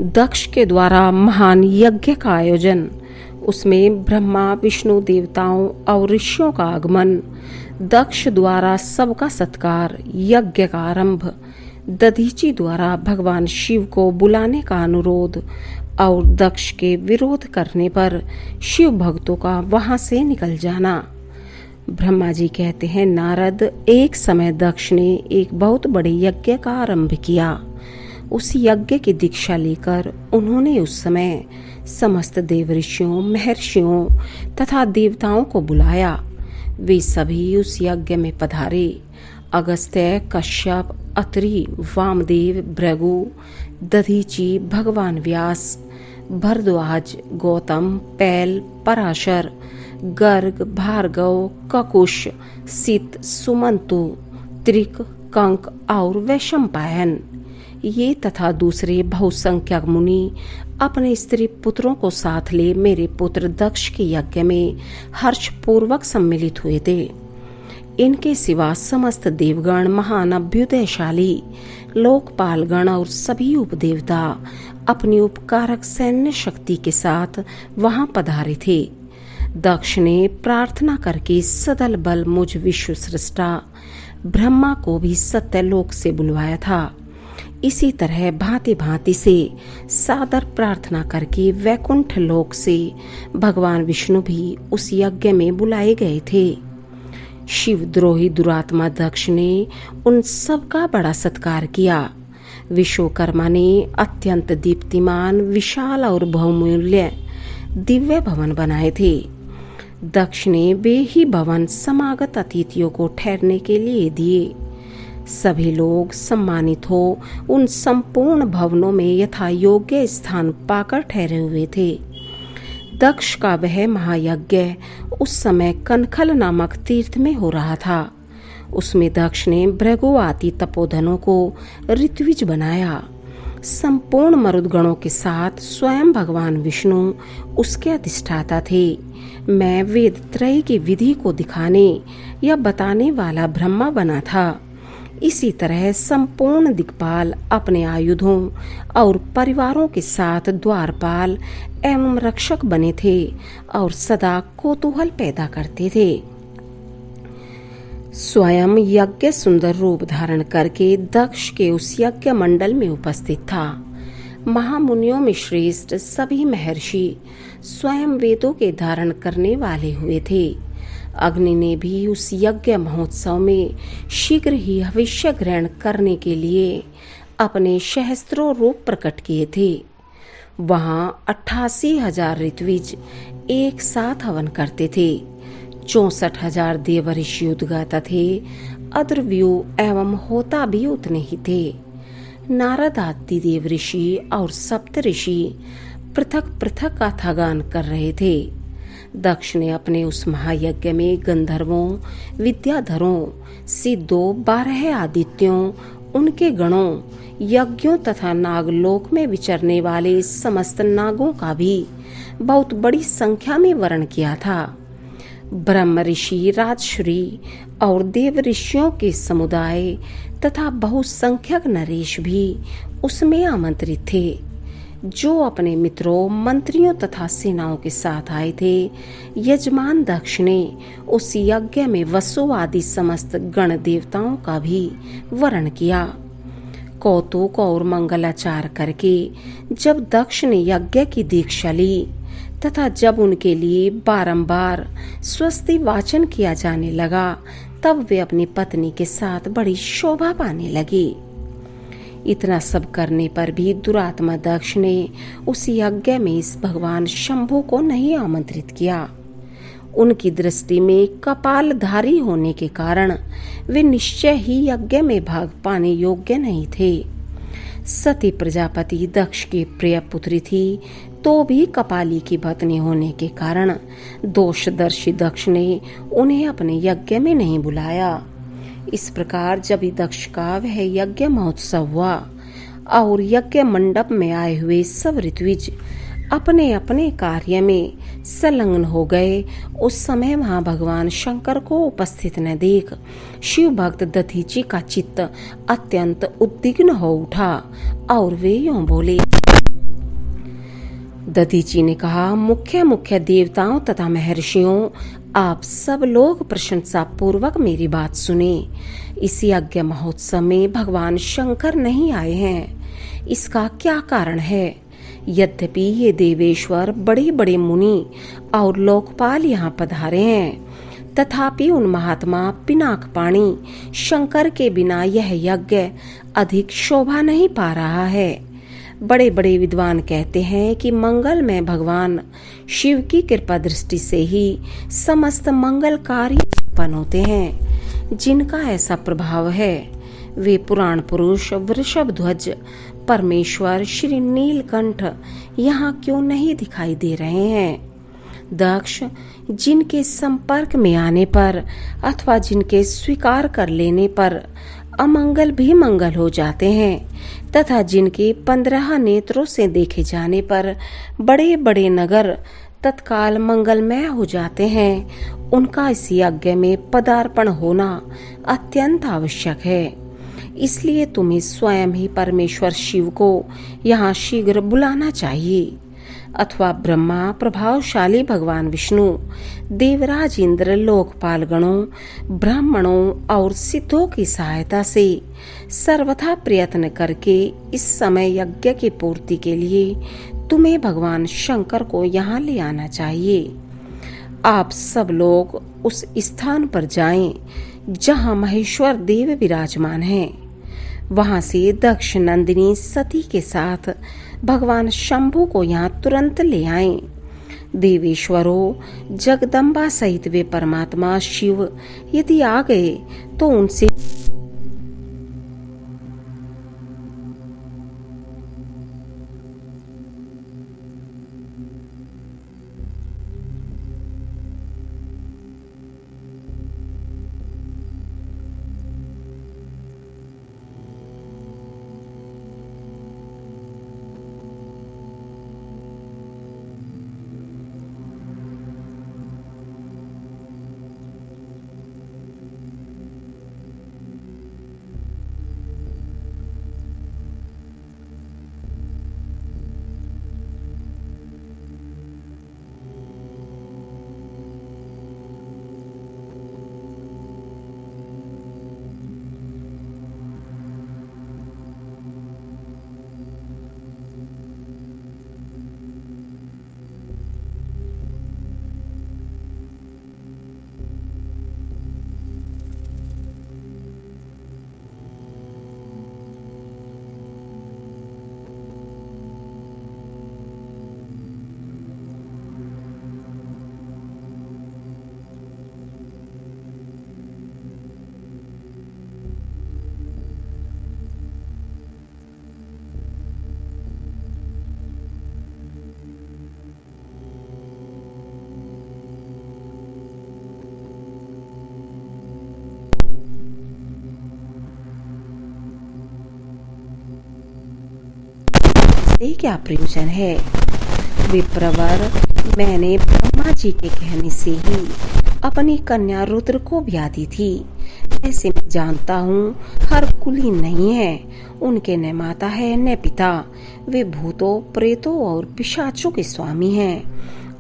दक्ष के द्वारा महान यज्ञ का आयोजन, उसमें ब्रह्मा विष्णु देवताओं और ऋषियों का आगमन, दक्ष द्वारा सबका सत्कार, यज्ञ का आरंभ, दधीची द्वारा भगवान शिव को बुलाने का अनुरोध और दक्ष के विरोध करने पर शिव भक्तों का वहां से निकल जाना। ब्रह्मा जी कहते हैं, नारद, एक समय दक्ष ने एक बहुत बड़े यज्ञ का आरंभ किया। उस यज्ञ की दीक्षा लेकर उन्होंने उस समय समस्त देव ऋषियों, महर्षियों तथा देवताओं को बुलाया। वे सभी उस यज्ञ में पधारे। अगस्त्य, कश्यप, अत्रि, वामदेव, भृगु, दधीची, भगवान व्यास, भरद्वाज, गौतम, पैल, पराशर, गर्ग, भार्गव, ककुश, सित, सुमंतु, त्रिक, कंक और वैशंपायन, ये तथा दूसरे बहुसंख्यक मुनि अपने स्त्री पुत्रों को साथ ले मेरे पुत्र दक्ष के यज्ञ में हर्षपूर्वक सम्मिलित हुए थे। इनके सिवा समस्त देवगण, महान अभ्युदयशाली लोकपालगण और सभी उपदेवता अपनी उपकारक सैन्य शक्ति के साथ वहां पधारे थे। दक्ष ने प्रार्थना करके सदल बल मुझ विश्व सृष्टा ब्रह्मा को भी सत्यलोक से बुलवाया था। इसी तरह भांति भांति से सादर प्रार्थना करके वैकुंठ लोक से भगवान विष्णु भी उस यज्ञ में बुलाए गए थे। शिवद्रोही दुरात्मा दक्ष ने उन सब का बड़ा सत्कार किया। विश्वकर्मा ने अत्यंत दीप्तिमान, विशाल और बहुमूल्य दिव्य भवन बनाए थे। दक्ष ने वे ही भवन समागत अतिथियों को ठहरने के लिए दिए। सभी लोग सम्मानित हो उन संपूर्ण भवनों में यथा योग्य स्थान पाकर ठहरे हुए थे। दक्ष का वह महायज्ञ उस समय कनखल नामक तीर्थ में हो रहा था। उसमें दक्ष ने भृगु आदि तपोधनों को ऋत्विज बनाया। संपूर्ण मरुदगणों के साथ स्वयं भगवान विष्णु उसके अधिष्ठाता थे। मैं वेद त्रय की विधि को दिखाने या बताने वाला ब्रह्मा बना था। इसी तरह संपूर्ण दिक्पाल अपने आयुधों और परिवारों के साथ द्वारपाल एवं रक्षक बने थे और सदा कौतूहल पैदा करते थे। स्वयं यज्ञ सुंदर रूप धारण करके दक्ष के उस यज्ञ मंडल में उपस्थित था। महामुनियों में श्रेष्ठ सभी महर्षि स्वयं वेदों के धारण करने वाले हुए थे। अग्नि ने भी उस यज्ञ महोत्सव में शीघ्र ही हविष्य ग्रहण करने के लिए अपने सहस्त्रों रूप प्रकट किए थे। वहां 88,000 ऋत्विज एक साथ हवन करते थे। 64,000 देव ऋषि उद्गाता थे। अद्रव्यू एवं होता भी उतने ही थे। नारद आदि देव ऋषि और सप्त ऋषि पृथक पृथक गाथागान कर रहे थे। दक्ष ने अपने उस महायज्ञ में गंधर्वों, विद्याधरों, सिद्धों, 12 आदित्यों, उनके गणों, यज्ञों तथा नागलोक में विचरने वाले समस्त नागों का भी बहुत बड़ी संख्या में वर्ण किया था। ब्रह्म ऋषि, राजश्री और देव ऋषियों के समुदाय तथा बहुसंख्यक नरेश भी उसमें आमंत्रित थे, जो अपने मित्रों, मंत्रियों तथा सेनाओं के साथ आए थे। यजमान दक्ष ने उस यज्ञ में वसु आदि समस्त गण देवताओं का भी वर्ण किया। कौतुक और मंगलाचार करके जब दक्ष ने यज्ञ की दीक्षा ली तथा जब उनके लिए बारंबार स्वस्ति वाचन किया जाने लगा, तब वे अपनी पत्नी के साथ बड़ी शोभा पाने लगे। इतना सब करने पर भी दुरात्मा दक्ष ने उस यज्ञ में इस भगवान शंभु को नहीं आमंत्रित किया। उनकी दृष्टि में कपालधारी होने के कारण वे निश्चय ही यज्ञ में भाग पाने योग्य नहीं थे। सती प्रजापति दक्ष की प्रिय पुत्री थी, तो भी कपाली की पत्नी होने के कारण दोषदर्शी दक्ष ने उन्हें अपने यज्ञ में नहीं बुलाया। इस प्रकार जब दक्ष का वह यज्ञ महोत्सव हुआ और यज्ञ मंडप में आए हुए सब ऋत्विज अपने अपने कार्य में संलग्न हो गए, उस समय वहां भगवान शंकर को उपस्थित न देख शिव भक्त दधीची का चित्त अत्यंत उद्विग्न हो उठा और वे यूं बोले, दधीची ने कहा, मुख्य मुख्य देवताओं तथा महर्षियों, आप सब लोग प्रशंसा पूर्वक मेरी बात सुने। इस यज्ञ महोत्सव में भगवान शंकर नहीं आए हैं। इसका क्या कारण है? यद्यपि ये देवेश्वर बड़े बड़े मुनि और लोकपाल यहाँ पधारे हैं, तथापि उन महात्मा पिनाकपाणी शंकर के बिना यह यज्ञ अधिक शोभा नहीं पा रहा है। बड़े बड़े विद्वान कहते हैं कि मंगल में भगवान शिव की कृपा दृष्टि से ही समस्त मंगल कार्य उत्पन्न होते हैं। जिनका ऐसा प्रभाव है वे पुराण पुरुष वृषभ ध्वज परमेश्वर श्री नीलकंठ यहाँ क्यों नहीं दिखाई दे रहे हैं? दक्ष, जिनके संपर्क में आने पर अथवा जिनके स्वीकार कर लेने पर अमंगल भी मंगल हो जाते हैं तथा जिनके 15 नेत्रों से देखे जाने पर बड़े बड़े नगर तत्काल मंगलमय हो जाते हैं, उनका इस यज्ञ में पदार्पण होना अत्यंत आवश्यक है। इसलिए तुम्हें स्वयं ही परमेश्वर शिव को यहाँ शीघ्र बुलाना चाहिए, अथवा ब्रह्मा, प्रभावशाली भगवान विष्णु, देवराज इंद्र, लोकपाल गणों, ब्राह्मणों और सिद्धों की सहायता से सर्वथा प्रयत्न करके इस समय यज्ञ की पूर्ति के लिए तुम्हें भगवान शंकर को यहाँ ले आना चाहिए। आप सब लोग उस स्थान पर जाएं जहाँ महेश्वर देव विराजमान हैं। वहां से दक्ष नंदिनी सती के साथ भगवान शंभु को यहाँ तुरंत ले आएं। देवेश्वरों, जगदम्बा सहित वे परमात्मा शिव यदि आ गए तो उनसे क्या प्रयोजन है? विप्रवर, मैंने ब्रह्मा जी के कहने से ही अपनी कन्या रुद्र को ब्याही थी। ऐसे मैं जानता हूँ हर कुलीन नहीं है, उनके न माता है न पिता। वे भूतों, प्रेतों और पिशाचों के स्वामी हैं।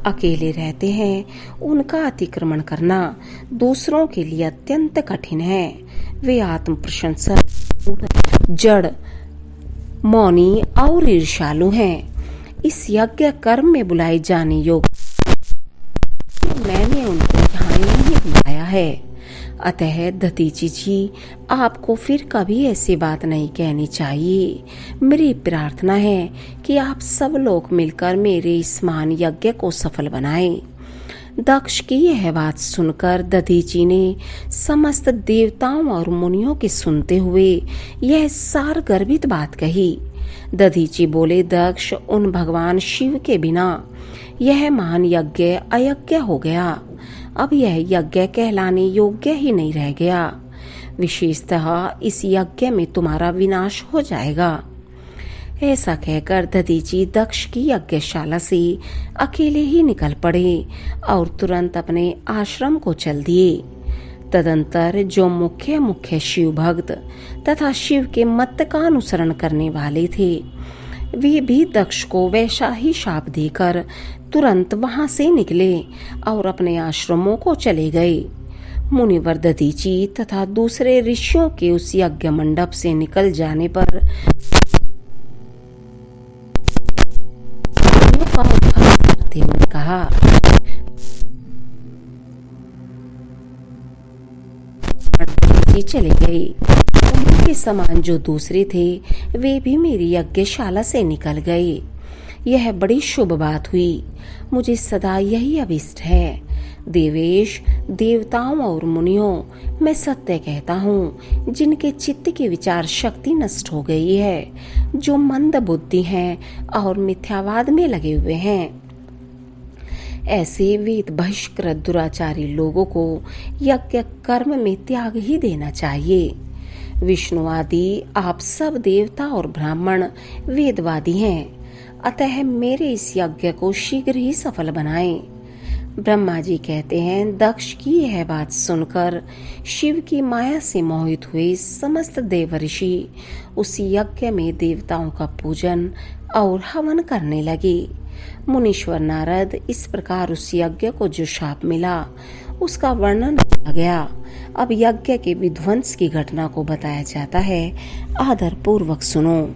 अकेले रहते हैं। उनका अतिक्रमण करना दूसरों के लिए अत्यंत कठिन है। वे आत्म प्रशंसक, जड़, मौनी और ईर्ष्यालु हैं। इस यज्ञ कर्म में बुलाए जाने योग्य मैंने उनको यहाँ नहीं बुलाया है। अतः दधीची जी, आपको फिर कभी ऐसी बात नहीं कहनी चाहिए। मेरी प्रार्थना है कि आप सब लोग मिलकर मेरे इस महान यज्ञ को सफल बनाएं। दक्ष की यह बात सुनकर दधीची ने समस्त देवताओं और मुनियों के सुनते हुए यह सार गर्भित बात कही। दधीची बोले, दक्ष, उन भगवान शिव के बिना यह महान यज्ञ अयज्ञ हो गया। अब यह यज्ञ कहलाने योग्य ही नहीं रह गया। विशेषतः इस यज्ञ में तुम्हारा विनाश हो जाएगा। ऐसा कहकर दधीची दक्ष की यज्ञशाला से अकेले ही निकल पड़े और तुरंत अपने आश्रम को चल दिए। तदंतर जो मुख्य मुख्य शिव भक्त तथा शिव के मत का अनुसरण करने वाले थे, वे भी दक्ष को वैसा ही शाप देकर तुरंत वहां से निकले और अपने आश्रमों को चले गए। मुनिवर दधीची तथा दूसरे ऋषियों के उस यज्ञ मंडप से निकल जाने पर करते हुए कहा, चले गए। उनके समान जो दूसरे थे वे भी मेरी यज्ञशाला से निकल गए। यह बड़ी शुभ बात हुई। मुझे सदा यही अभिष्ट है। देवेश, देवताओं और मुनियों, मैं सत्य कहता हूँ, जिनके चित्त की विचार शक्ति नष्ट हो गई है, जो मंद बुद्धि हैं और मिथ्यावाद में लगे हुए हैं, ऐसे वेद बहिष्कृत दुराचारी लोगों को यज्ञ कर्म में त्याग ही देना चाहिए। विष्णु आदि आप सब देवता और ब्राह्मण वेदवादी हैं, अतः मेरे इस यज्ञ को शीघ्र ही सफल बनाएं। ब्रह्मा जी कहते हैं, दक्ष की यह बात सुनकर शिव की माया से मोहित हुए समस्त देवर्षि उस यज्ञ में देवताओं का पूजन और हवन करने लगे। मुनीश्वर नारद इस प्रकार उस यज्ञ को जो शाप मिला उसका वर्णन किया गया। अब यज्ञ के विध्वंस की घटना को बताया जाता है, आदर पूर्वक सुनो।